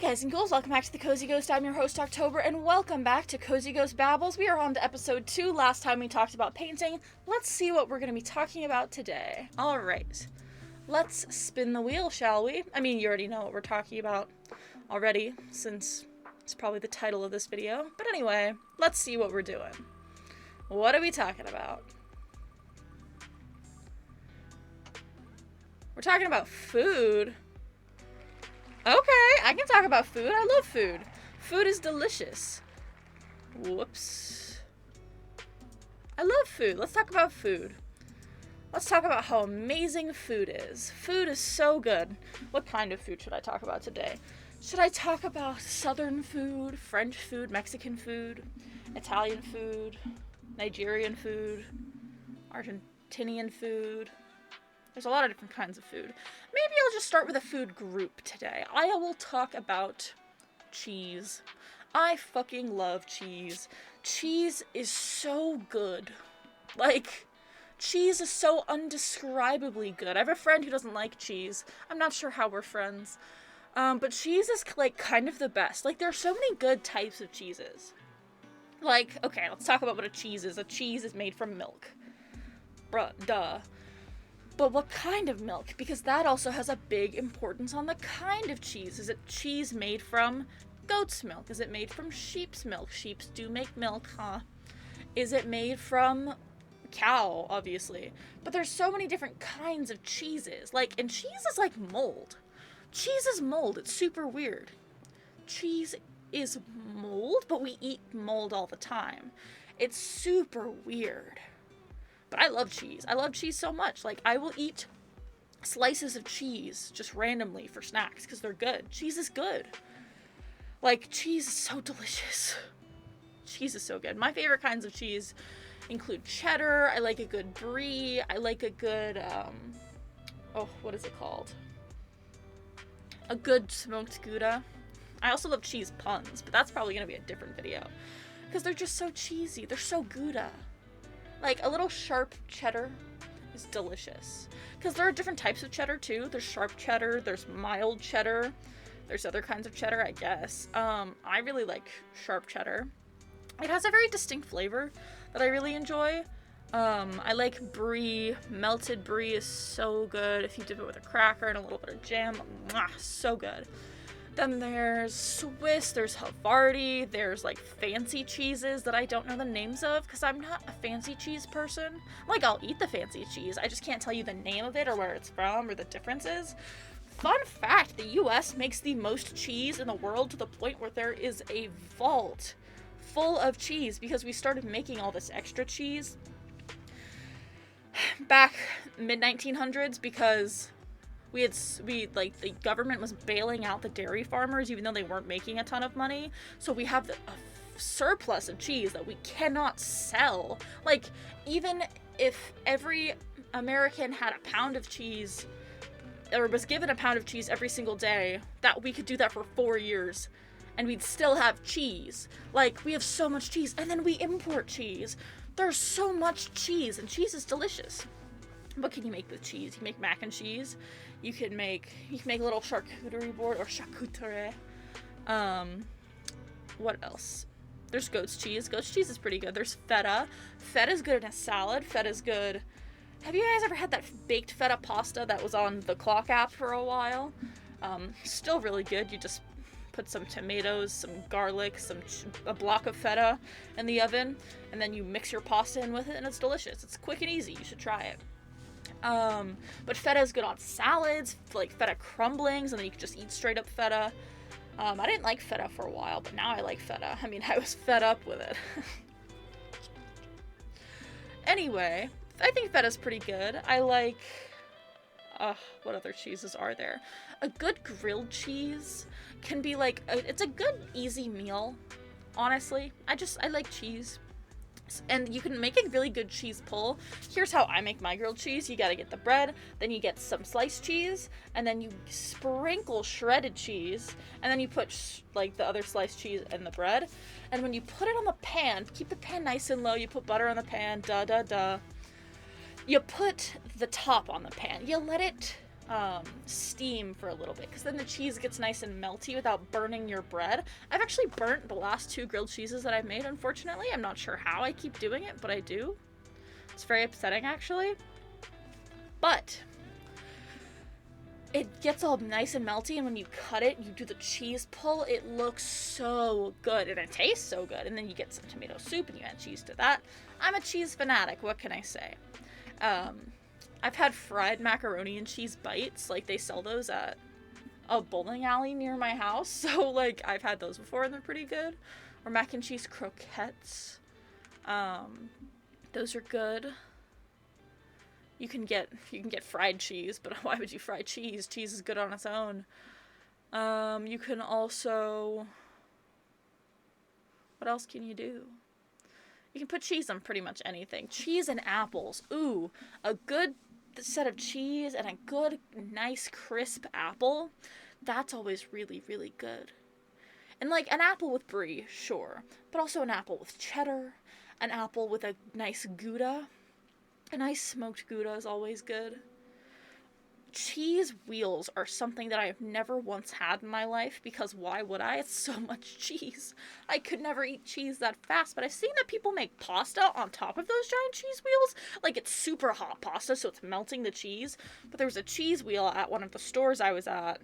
Guys and girls, welcome back to the Cozy Ghost. I'm your host, October, and welcome back to Cozy Ghost Babbles. We are on to episode 2. Last time we talked about painting. Let's see what we're going to be talking about today. Alright, let's spin the wheel, shall we? I mean, you already know what we're talking about already, since it's probably the title of this video. But anyway, let's see what we're doing. What are we talking about? We're talking about food. Okay, I can talk about food. I love food. Food is delicious. Whoops. I love food. Let's talk about food. Let's talk about how amazing food is. Food is so good. What kind of food should I talk about today? Should I talk about Southern food, French food, Mexican food, Italian food, Nigerian food, Argentinian food? There's a lot of different kinds of food. Maybe I'll just start with a food group today. I will talk about cheese. I fucking love cheese. Cheese is so good. Like, cheese is so undescribably good. I have a friend who doesn't like cheese. I'm not sure how we're friends. But cheese is, like, kind of the best. Like, there are so many good types of cheeses. Like, okay, let's talk about what a cheese is. A cheese is made from milk. Bruh, duh. But what kind of milk? Because that also has a big importance on the kind of cheese. Is it cheese made from goat's milk? Is it made from sheep's milk? Sheeps do make milk, huh? Is it made from cow, obviously? But there's so many different kinds of cheeses. Like, and cheese is like mold. Cheese is mold. It's super weird. Cheese is mold, but we eat mold all the time. It's super weird. But I love cheese. I love cheese so much. Like, I will eat slices of cheese just randomly for snacks because they're good. Cheese is good. Like, cheese is so delicious. Cheese is so good. My favorite kinds of cheese include cheddar. I like a good brie. I like a good, what is it called? A good smoked gouda. I also love cheese puns, but that's probably going to be a different video because they're just so cheesy. They're so gouda. Like, a little sharp cheddar is delicious. Because there are different types of cheddar, too. There's sharp cheddar, there's mild cheddar, there's other kinds of cheddar, I guess. I really like sharp cheddar. It has a very distinct flavor that I really enjoy. I like brie. Melted brie is so good. If you dip it with a cracker and a little bit of jam, so good. Then there's Swiss, there's Havarti, there's like fancy cheeses that I don't know the names of because I'm not a fancy cheese person. Like, I'll eat the fancy cheese, I just can't tell you the name of it or where it's from or the differences. Fun fact, the US makes the most cheese in the world to the point where there is a vault full of cheese because we started making all this extra cheese back mid-1900s because the government was bailing out the dairy farmers even though they weren't making a ton of money. So we have a surplus of cheese that we cannot sell. Like, even if every American had a pound of cheese, or was given a pound of cheese every single day, that we could do that for 4 years and we'd still have cheese. Like, we have so much cheese, and then we import cheese. There's so much cheese, and cheese is delicious. What can you make with cheese? You can make mac and cheese. You can make a little charcuterie board or charcuterie. What else? There's goat's cheese. Goat's cheese is pretty good. There's feta. Feta is good in a salad. Feta is good. Have you guys ever had that baked feta pasta that was on the Clock app for a while? Still really good. You just put some tomatoes, some garlic, a block of feta in the oven, and then you mix your pasta in with it, and it's delicious. It's quick and easy. You should try it. But feta is good on salads, like feta crumblings, and then you can just eat straight up feta. I didn't like feta for a while, but now I like feta. I mean, I was fed up with it. Anyway, I think feta's pretty good. I like, what other cheeses are there? A good grilled cheese can be like, it's a good, easy meal, honestly. I like cheese. And you can make a really good cheese pull. Here's how I make my grilled cheese. You gotta get the bread, then you get some sliced cheese, and then you sprinkle shredded cheese, and then you put like the other sliced cheese in the bread. And when you put it on the pan, keep the pan nice and low. You put butter on the pan, you put the top on the pan. You let it steam for a little bit, because then the cheese gets nice and melty without burning your bread. I've actually burnt the last 2 grilled cheeses that I've made, unfortunately. I'm not sure how I keep doing it, but I do. It's very upsetting, actually. But it gets all nice and melty, and when you cut it, you do the cheese pull, it looks so good, and it tastes so good. And then you get some tomato soup, and you add cheese to that. I'm a cheese fanatic, what can I say? I've had fried macaroni and cheese bites, like they sell those at a bowling alley near my house, so like I've had those before and they're pretty good. Or mac and cheese croquettes, those are good. You can get fried cheese, but why would you fry cheese? Cheese is good on its own. You can also, what else can you do? You can put cheese on pretty much anything. Cheese and apples. Ooh, a good set of cheese and a good, nice, crisp apple. That's always really, really good. And like an apple with brie, sure. But also an apple with cheddar. An apple with a nice gouda. A nice smoked gouda is always good. Cheese wheels are something that I have never once had in my life, because why would I? It's so much cheese. I could never eat cheese that fast, but I've seen that people make pasta on top of those giant cheese wheels. Like, it's super hot pasta, so it's melting the cheese. But there was a cheese wheel at one of the stores I was at,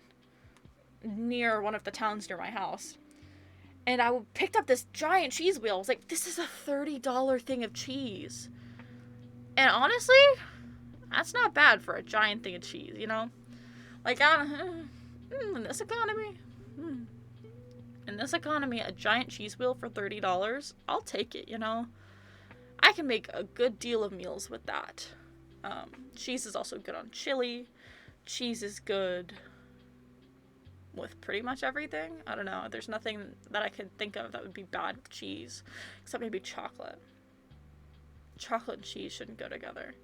near one of the towns near my house. And I picked up this giant cheese wheel. I was like, this is a $30 thing of cheese. And honestly, that's not bad for a giant thing of cheese, you know? Like, in this economy, a giant cheese wheel for $30, I'll take it, you know? I can make a good deal of meals with that. Cheese is also good on chili. Cheese is good with pretty much everything. I don't know. There's nothing that I could think of that would be bad with cheese, except maybe chocolate. Chocolate and cheese shouldn't go together.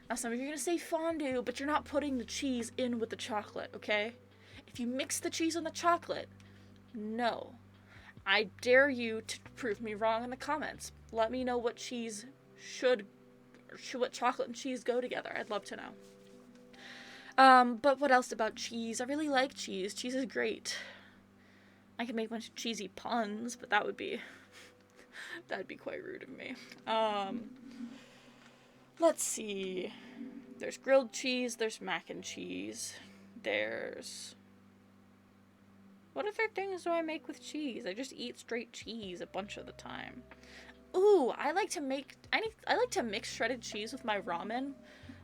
Now, some of you are going to say fondue, but you're not putting the cheese in with the chocolate, okay? If you mix the cheese and the chocolate, no. I dare you to prove me wrong in the comments. Let me know what cheese what chocolate and cheese go together. I'd love to know. But what else about cheese? I really like cheese. Cheese is great. I could make a bunch of cheesy puns, but that'd be quite rude of me. Let's see. There's grilled cheese, there's mac and cheese, there's... What other things do I make with cheese? I just eat straight cheese a bunch of the time. Ooh, I like to mix shredded cheese with my ramen.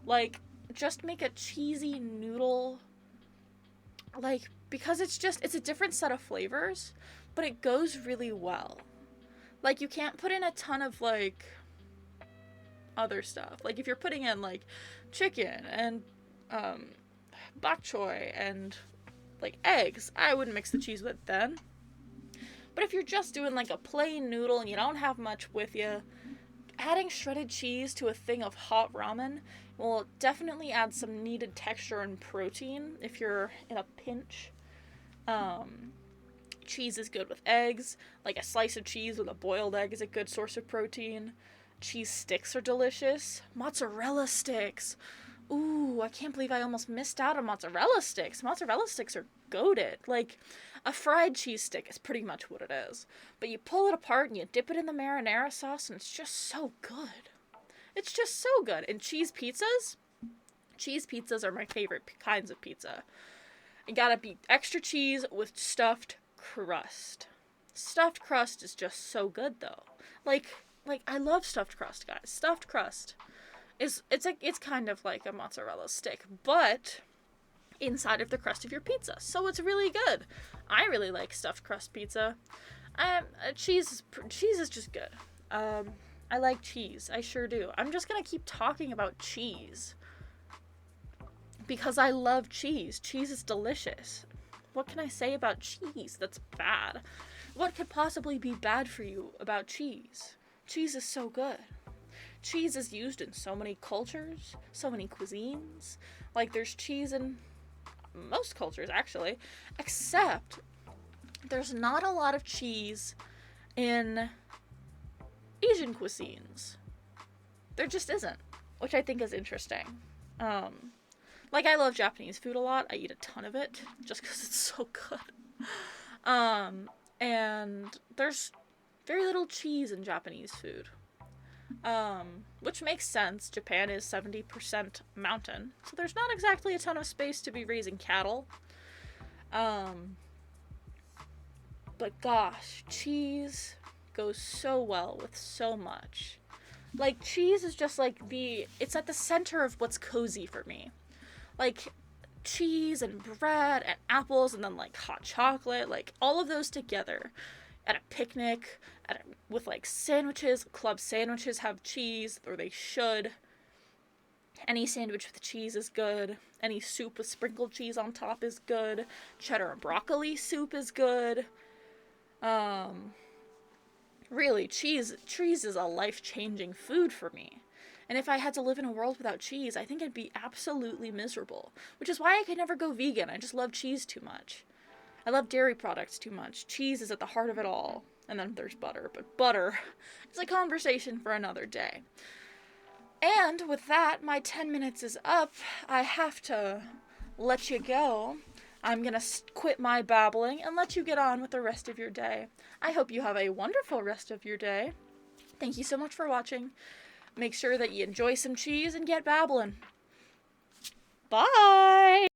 Like, just make a cheesy noodle. Like, because it's a different set of flavors, but it goes really well. Like, you can't put in a ton of, like, other stuff. Like, if you're putting in, like, chicken and, bok choy and, like, eggs, I wouldn't mix the cheese with then. But if you're just doing, like, a plain noodle and you don't have much with you, adding shredded cheese to a thing of hot ramen will definitely add some needed texture and protein if you're in a pinch. Cheese is good with eggs. Like, a slice of cheese with a boiled egg is a good source of protein. Cheese sticks are delicious. Mozzarella sticks. Ooh, I can't believe I almost missed out on mozzarella sticks. Mozzarella sticks are goated. Like, a fried cheese stick is pretty much what it is. But you pull it apart and you dip it in the marinara sauce, and it's just so good. It's just so good. And cheese pizzas are my favorite kinds of pizza. You gotta be extra cheese with stuffed crust. Stuffed crust is just so good, though. Like I love stuffed crust, guys. Stuffed crust it's kind of like a mozzarella stick, but inside of the crust of your pizza. So it's really good. I really like stuffed crust pizza. Cheese is just good. I like cheese. I sure do. I'm just gonna keep talking about cheese because I love cheese. Cheese is delicious. What can I say about cheese that's bad? What could possibly be bad for you about cheese? Cheese is so good. Cheese is used in so many cultures, so many cuisines. Like, there's cheese in most cultures, actually, except there's not a lot of cheese in Asian cuisines. There just isn't, which I think is interesting. Like, I love Japanese food a lot. I eat a ton of it just because it's so good. And there's very little cheese in Japanese food. Which makes sense. Japan is 70% mountain, so there's not exactly a ton of space to be raising cattle. But gosh, cheese goes so well with so much. Like, cheese is just like it's at the center of what's cozy for me. Like, cheese and bread and apples and then like hot chocolate, like all of those together at a picnic, with like sandwiches. Club sandwiches have cheese, or they should. Any sandwich with cheese is good. Any soup with sprinkled cheese on top is good. Cheddar and broccoli soup is good. Really, cheese is a life-changing food for me. And if I had to live in a world without cheese, I think I'd be absolutely miserable. Which is why I could never go vegan. I just love cheese too much. I love dairy products too much. Cheese is at the heart of it all. And then there's butter. But butter is a conversation for another day. And with that, my 10 minutes is up. I have to let you go. I'm gonna quit my babbling and let you get on with the rest of your day. I hope you have a wonderful rest of your day. Thank you so much for watching. Make sure that you enjoy some cheese and get babbling. Bye!